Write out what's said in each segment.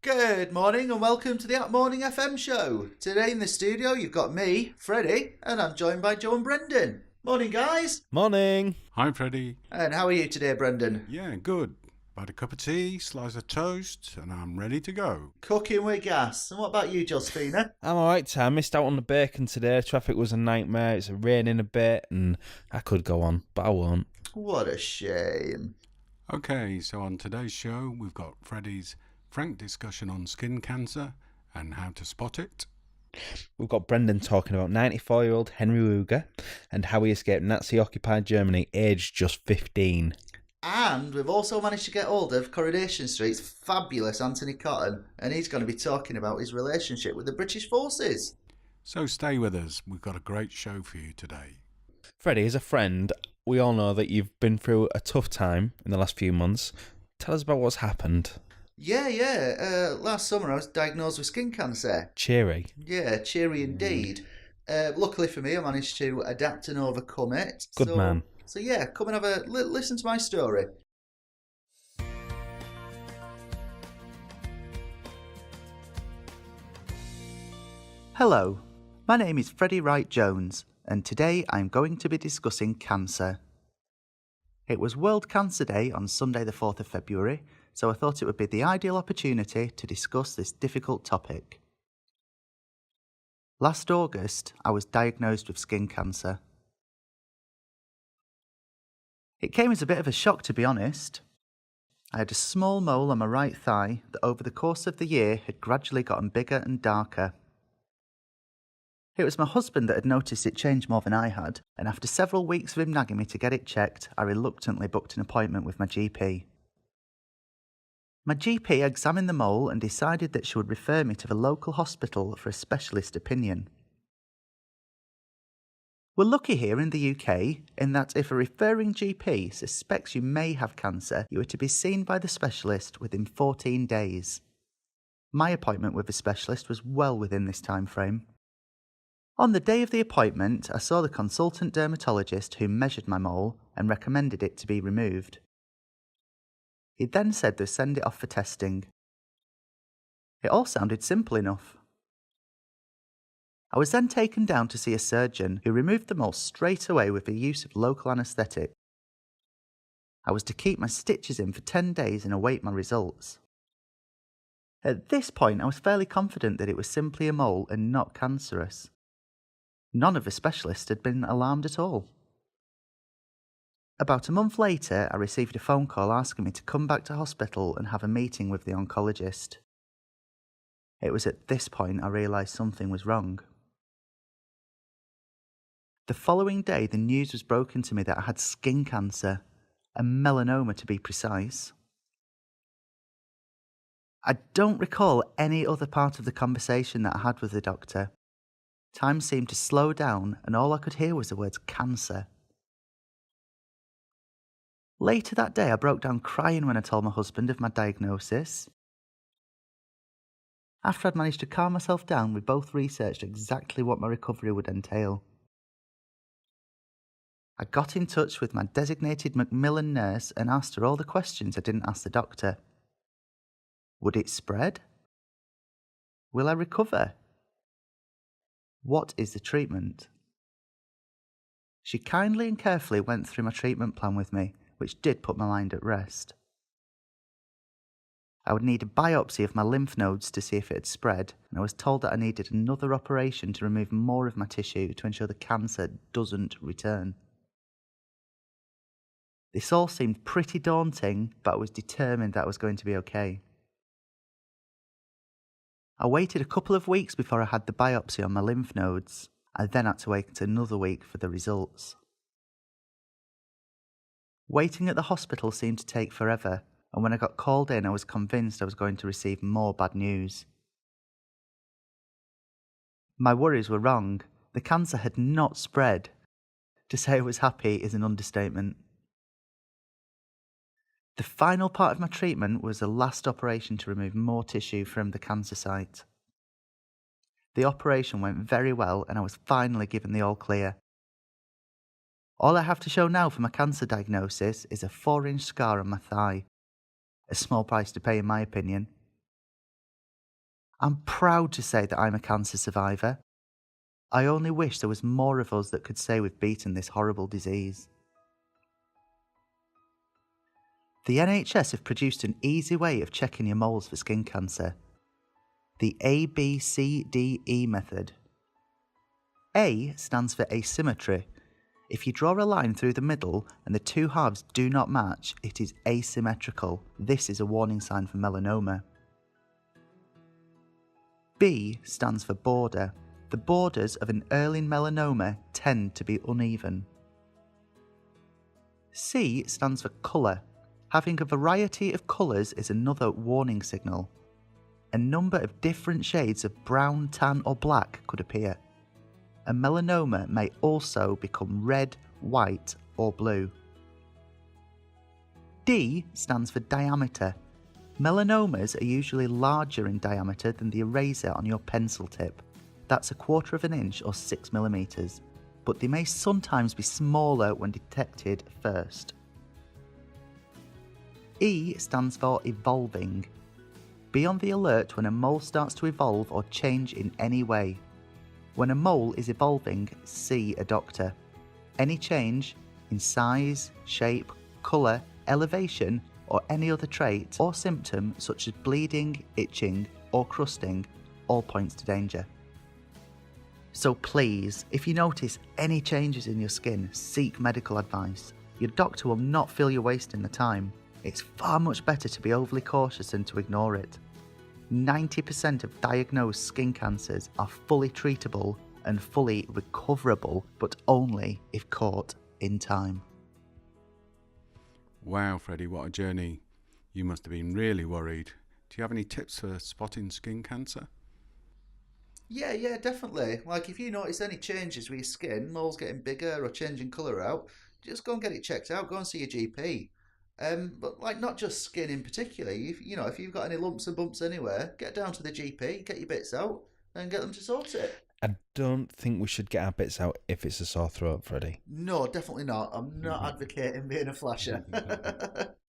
Good morning and welcome to the Up Morning FM show. Today in the studio you've got me, Freddie, and I'm joined by Joe and Brendan. Morning guys. Morning. Hi, Freddie. And how are you today, Brendan? Yeah, good. Had a cup of tea, slice of toast, and I'm ready to go. Cooking with gas. And what about you, Josephina? I'm alright, Tom. Missed out on the bacon today. Traffic was a nightmare. It's raining a bit, and I could go on, but I won't. What a shame. Okay, so on today's show, we've got Freddie's frank discussion on skin cancer and how to spot it. We've got Brendan talking about 94-year-old Henry Ruger and how he escaped Nazi-occupied Germany aged just 15. And we've also managed to get hold of Coronation Street's fabulous Anthony Cotton, and he's going to be talking about his relationship with the British forces. So stay with us. We've got a great show for you today. Freddie, as a friend, we all know that you've been through a tough time in the last few months. Tell us about what's happened. Yeah. Last summer I was diagnosed with skin cancer. Cheery. Yeah, cheery indeed. Luckily for me, I managed to adapt and overcome it. Good man. So yeah, come and have a listen to my story. Hello, my name is Freddie Wright-Jones, and today I'm going to be discussing cancer. It was World Cancer Day on Sunday the 4th of February, so I thought it would be the ideal opportunity to discuss this difficult topic. Last August, I was diagnosed with skin cancer. It came as a bit of a shock, to be honest. I had a small mole on my right thigh that over the course of the year had gradually gotten bigger and darker. It was my husband that had noticed it change more than I had, and after several weeks of him nagging me to get it checked, I reluctantly booked an appointment with my GP. My GP examined the mole and decided that she would refer me to the local hospital for a specialist opinion. We're lucky here in the UK in that if a referring GP suspects you may have cancer, you are to be seen by the specialist within 14 days. My appointment with the specialist was well within this time frame. On the day of the appointment, I saw the consultant dermatologist who measured my mole and recommended it to be removed. He then said they'd send it off for testing. It all sounded simple enough. I was then taken down to see a surgeon who removed the mole straight away with the use of local anaesthetic. I was to keep my stitches in for 10 days and await my results. At this point, I was fairly confident that it was simply a mole and not cancerous. None of the specialists had been alarmed at all. About a month later, I received a phone call asking me to come back to hospital and have a meeting with the oncologist. It was at this point I realised something was wrong. The following day, the news was broken to me that I had skin cancer, a melanoma to be precise. I don't recall any other part of the conversation that I had with the doctor. Time seemed to slow down and all I could hear was the words cancer. Later that day, I broke down crying when I told my husband of my diagnosis. After I'd managed to calm myself down, we both researched exactly what my recovery would entail. I got in touch with my designated Macmillan nurse and asked her all the questions I didn't ask the doctor. Would it spread? Will I recover? What is the treatment? She kindly and carefully went through my treatment plan with me, which did put my mind at rest. I would need a biopsy of my lymph nodes to see if it had spread, and I was told that I needed another operation to remove more of my tissue to ensure the cancer doesn't return. This all seemed pretty daunting, but I was determined that I was going to be okay. I waited a couple of weeks before I had the biopsy on my lymph nodes. I then had to wait another week for the results. Waiting at the hospital seemed to take forever, and when I got called in, I was convinced I was going to receive more bad news. My worries were wrong. The cancer had not spread. To say I was happy is an understatement. The final part of my treatment was the last operation to remove more tissue from the cancer site. The operation went very well and I was finally given the all clear. All I have to show now for my cancer diagnosis is a 4-inch scar on my thigh. A small price to pay in my opinion. I'm proud to say that I'm a cancer survivor. I only wish there was more of us that could say we've beaten this horrible disease. The NHS have produced an easy way of checking your moles for skin cancer. The ABCDE method. A stands for asymmetry. If you draw a line through the middle and the two halves do not match, it is asymmetrical. This is a warning sign for melanoma. B stands for border. The borders of an early melanoma tend to be uneven. C stands for colour. Having a variety of colours is another warning signal. A number of different shades of brown, tan or black could appear. A melanoma may also become red, white or blue. D stands for diameter. Melanomas are usually larger in diameter than the eraser on your pencil tip. That's 1/4 of an inch or 6 millimeters, but they may sometimes be smaller when detected first. E stands for evolving. Be on the alert when a mole starts to evolve or change in any way. When a mole is evolving, see a doctor. Any change in size, shape, colour, elevation, or any other trait or symptom such as bleeding, itching, or crusting all points to danger. So please, if you notice any changes in your skin, seek medical advice. Your doctor will not feel you're wasting the time. It's far much better to be overly cautious than to ignore it. 90% of diagnosed skin cancers are fully treatable and fully recoverable, but only if caught in time. Wow, Freddie, what a journey. You must have been really worried. Do you have any tips for spotting skin cancer? Yeah, definitely. Like if you notice any changes with your skin, moles getting bigger or changing colour out, just go and get it checked out. Go and see your GP. But like not just skin in particular. If you've got any lumps and bumps anywhere, get down to the GP, get your bits out, and get them to sort it. I don't think we should get our bits out if it's a sore throat, Freddie. No, definitely not. I'm not advocating being a flasher.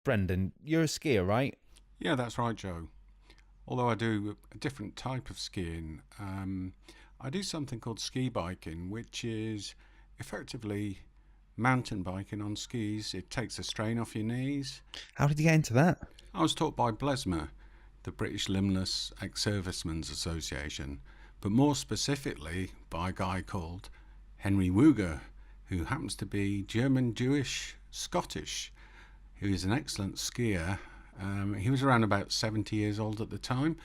Brendan, you're a skier, right? Yeah, that's right, Joe. Although I do a different type of skiing. I do something called ski biking, which is effectively mountain biking on skis. It takes the strain off your knees. How did you get into that? I was taught by BLESMA, the British Limbless Ex-Servicemen's Association, but more specifically by a guy called Henry Wooger, who happens to be German, Jewish, Scottish, who is an excellent skier. He was around about 70 years old at the time,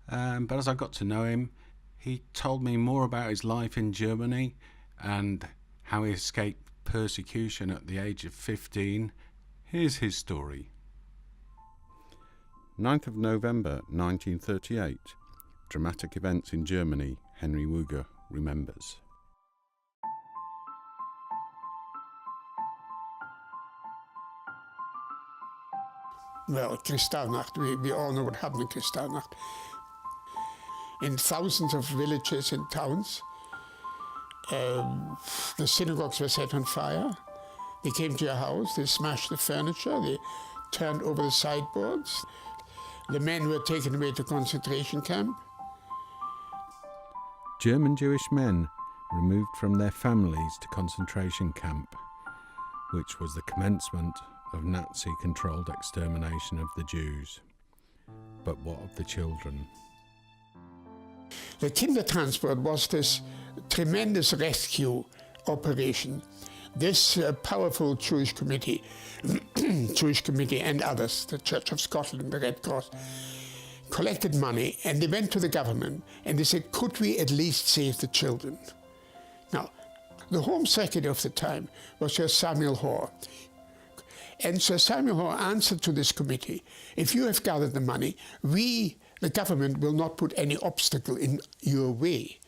but as I got to know him, he told me more about his life in Germany and how he escaped persecution at the age of 15. Here's his story. 9th of November 1938. Dramatic events in Germany, Henry Wooger remembers. Well, Kristallnacht, we all know what happened in Kristallnacht. In thousands of villages and towns, the synagogues were set on fire. They came to your house, they smashed the furniture, they turned over the sideboards. The men were taken away to concentration camp. German Jewish men removed from their families to concentration camp, which was the commencement of Nazi-controlled extermination of the Jews. But what of the children? The Kindertransport was this tremendous rescue operation. This powerful Jewish committee and others, the Church of Scotland, the Red Cross, collected money and they went to the government and they said, could we at least save the children? Now, the Home Secretary of the time was Sir Samuel Hoare. And Sir Samuel Hoare answered to this committee, if you have gathered the money, we, the government, will not put any obstacle in your way.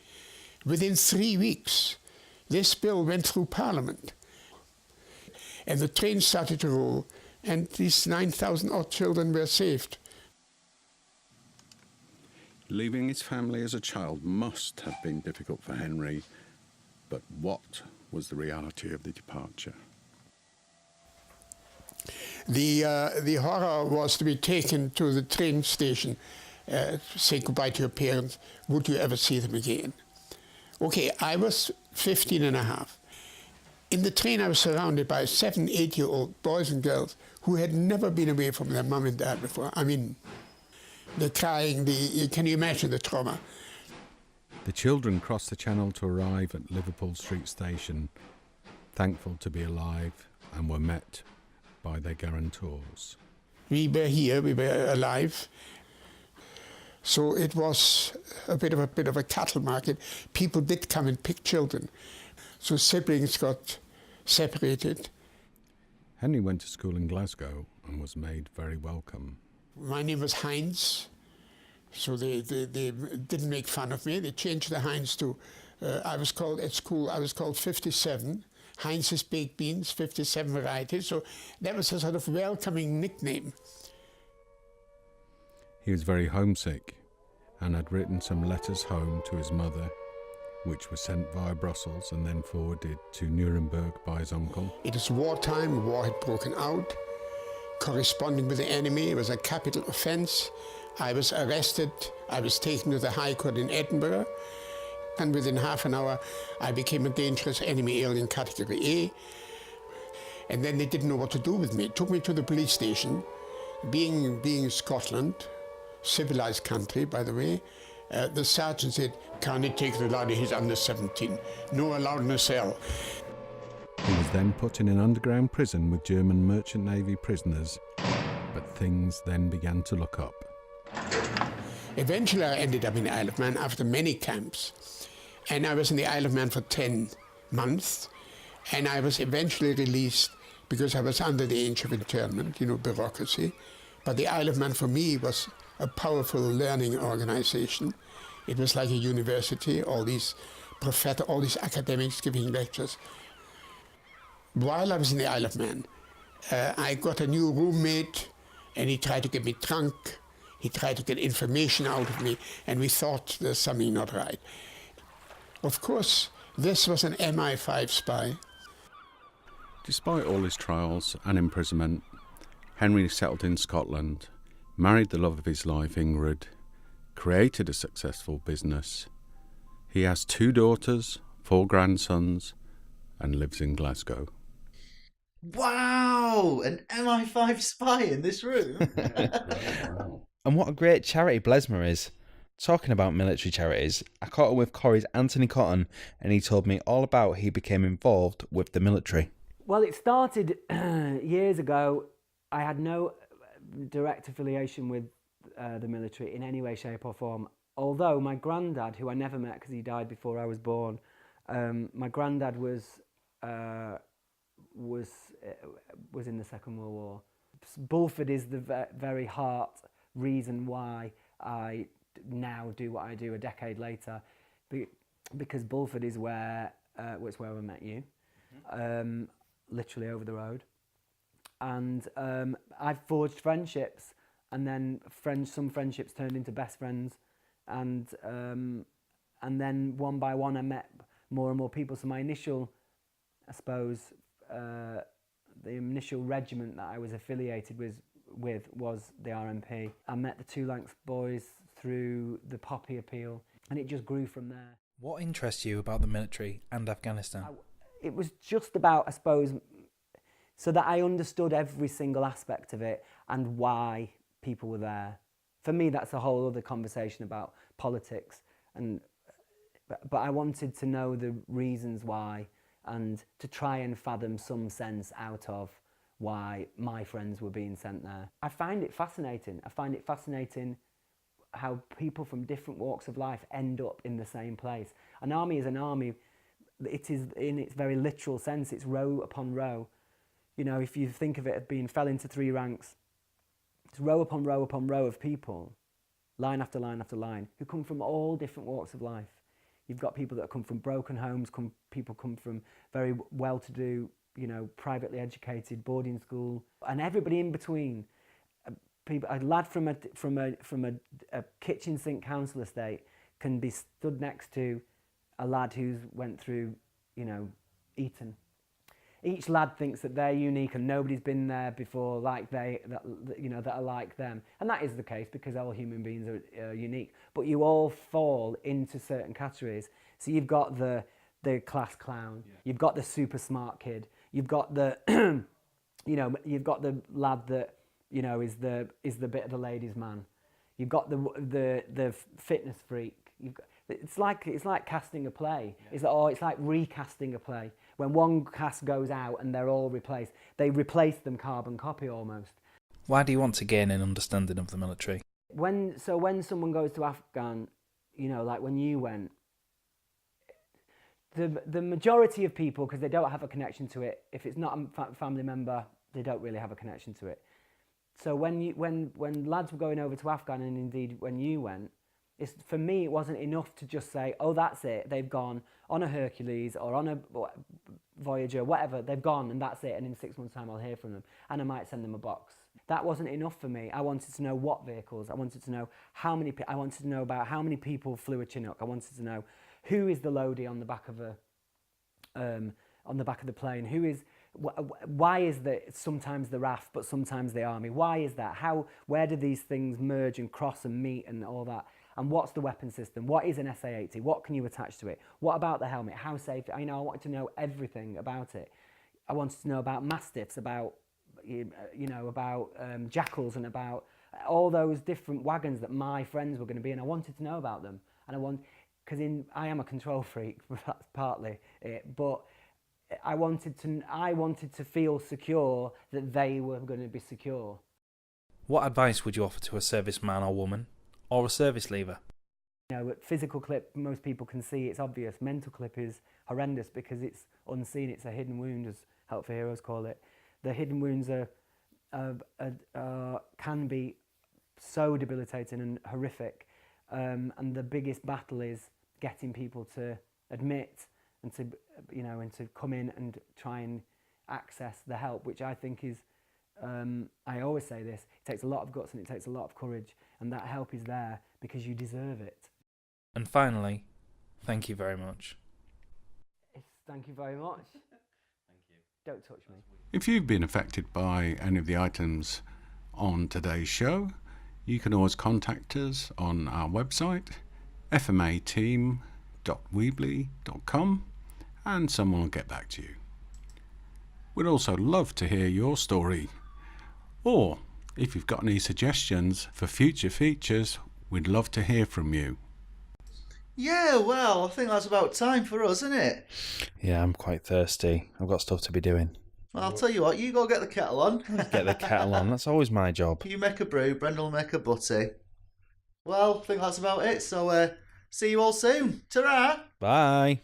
Within 3 weeks, this bill went through Parliament. And the train started to roll, and these 9,000 odd children were saved. Leaving his family as a child must have been difficult for Henry, but what was the reality of the departure? The horror was to be taken to the train station say goodbye to your parents. Would you ever see them again? Okay, I was 15 and a half. In the train, I was surrounded by 7, 8-year-old boys and girls who had never been away from their mum and dad before. I mean, the crying, can you imagine the trauma? The children crossed the channel to arrive at Liverpool Street Station, thankful to be alive, and were met by their guarantors. We were here, we were alive. So it was a bit of a cattle market. People did come and pick children. So siblings got separated. Henry went to school in Glasgow and was made very welcome. My name was Heinz, so they didn't make fun of me. They changed the Heinz to, I was called 57. Heinz's Baked Beans, 57 varieties. So that was a sort of welcoming nickname. He was very homesick and had written some letters home to his mother, which were sent via Brussels and then forwarded to Nuremberg by his uncle. It was wartime, war had broken out. Corresponding with the enemy was a capital offence. I was arrested, I was taken to the High Court in Edinburgh, and within half an hour I became a dangerous enemy alien category A. And then they didn't know what to do with me. Took me to the police station. Being Scotland, civilized country, by the way, the sergeant said, "Can you take the laddie, he's under 17. No allowed in a cell." He was then put in an underground prison with German Merchant Navy prisoners, but things then began to look up. Eventually I ended up in the Isle of Man after many camps, and I was in the Isle of Man for 10 months, and I was eventually released because I was under the age of internment, bureaucracy. But the Isle of Man for me was a powerful learning organization. It was like a university, all these academics giving lectures. While I was in the Isle of Man, I got a new roommate, and he tried to get me drunk. He tried to get information out of me, and we thought there's something not right. Of course, this was an MI5 spy. Despite all his trials and imprisonment, Henry settled in Scotland, married the love of his life, Ingrid, created a successful business. He has 2 daughters, 4 grandsons, and lives in Glasgow. Wow! An MI5 spy in this room? And what a great charity Blesma is. Talking about military charities, I caught up with Corry's Anthony Cotton, and he told me all about how he became involved with the military. Well, it started years ago. I had no direct affiliation with the military in any way, shape or form. Although my granddad, who I never met because he died before I was born, my granddad was in the Second World War. Bulford is the very heart reason why I now do what I do a decade later, because Bulford is where I met you, literally over the road. And I've forged friendships, and then some friendships turned into best friends, and then one by one I met more and more people. So my initial, I suppose, the initial regiment that I was affiliated with was the RMP. I met the Two Lancs boys through the Poppy Appeal, and it just grew from there. What interests you about the military and Afghanistan? It was just about, I suppose, so that I understood every single aspect of it and why people were there. For me, that's a whole other conversation about politics, but I wanted to know the reasons why and to try and fathom some sense out of why my friends were being sent there. I find it fascinating. I find it fascinating how people from different walks of life end up in the same place. An army is an army. It is, in its very literal sense, it's row upon row. If you think of it as being fell into 3 ranks, it's row upon row upon row of people, line after line after line, who come from all different walks of life. You've got people that come from broken homes, people come from very well-to-do, privately educated boarding school, and everybody in between. A lad from a kitchen sink council estate can be stood next to a lad who's went through, Eton. each lad thinks that they're unique and nobody's been there before that are like them. And that is the case because all human beings are unique. But you all fall into certain categories. So you've got the class clown, you've got the super smart kid, you've got the you've got the lad that is the bit of the ladies' man. You've got the fitness freak. It's like casting a play. Yeah. It's like recasting a play. When one cast goes out and they're all replaced, they replace them carbon copy almost. Why do you want to gain an understanding of the military? When someone goes to Afghan, like when you went, the majority of people, because they don't have a connection to it, if it's not a family member, they don't really have a connection to it. So when lads were going over to Afghan, and indeed when you went, for me it wasn't enough to just say, oh, that's it, they've gone on a Hercules or on a Voyager, whatever, they've gone and that's it, and in 6 months' time I'll hear from them and I might send them a box. That wasn't enough for me. I wanted to know what vehicles, I wanted to know I wanted to know about how many people flew a Chinook, I wanted to know who is the loadie on the back of the plane, why is that sometimes the RAF but sometimes the army, why is that, where do these things merge and cross and meet and all that, and what's the weapon system, what is an SA-80, what can you attach to it, what about the helmet, how safe, I wanted to know everything about it. I wanted to know about mastiffs, about about jackals, and about all those different wagons that my friends were going to be in. I wanted to know about them, and because I am a control freak, that's partly it, but I wanted to feel secure that they were going to be secure. What advice would you offer to a serviceman or woman, or a service leaver? Physical clip, most people can see, it's obvious. Mental clip is horrendous because it's unseen, it's a hidden wound, as Help for Heroes call it. The hidden wounds can be so debilitating and horrific, and the biggest battle is getting people to admit and to come in and try and access the help, which I think is, I always say this, it takes a lot of guts and it takes a lot of courage, and that help is there because you deserve it. And finally, thank you very much. Thank you very much. Thank you. Don't touch me. If you've been affected by any of the items on today's show, you can always contact us on our website, fmateam.weebly.com, and someone will get back to you. We'd also love to hear your story, or if you've got any suggestions for future features, we'd love to hear from you. Yeah, well, I think that's about time for us, isn't it? Yeah, I'm quite thirsty. I've got stuff to be doing. Well, I'll tell you what, you go get the kettle on. Get the kettle on, that's always my job. You make a brew, Brendan will make a butty. Well, I think that's about it, so see you all soon. Ta-ra! Bye.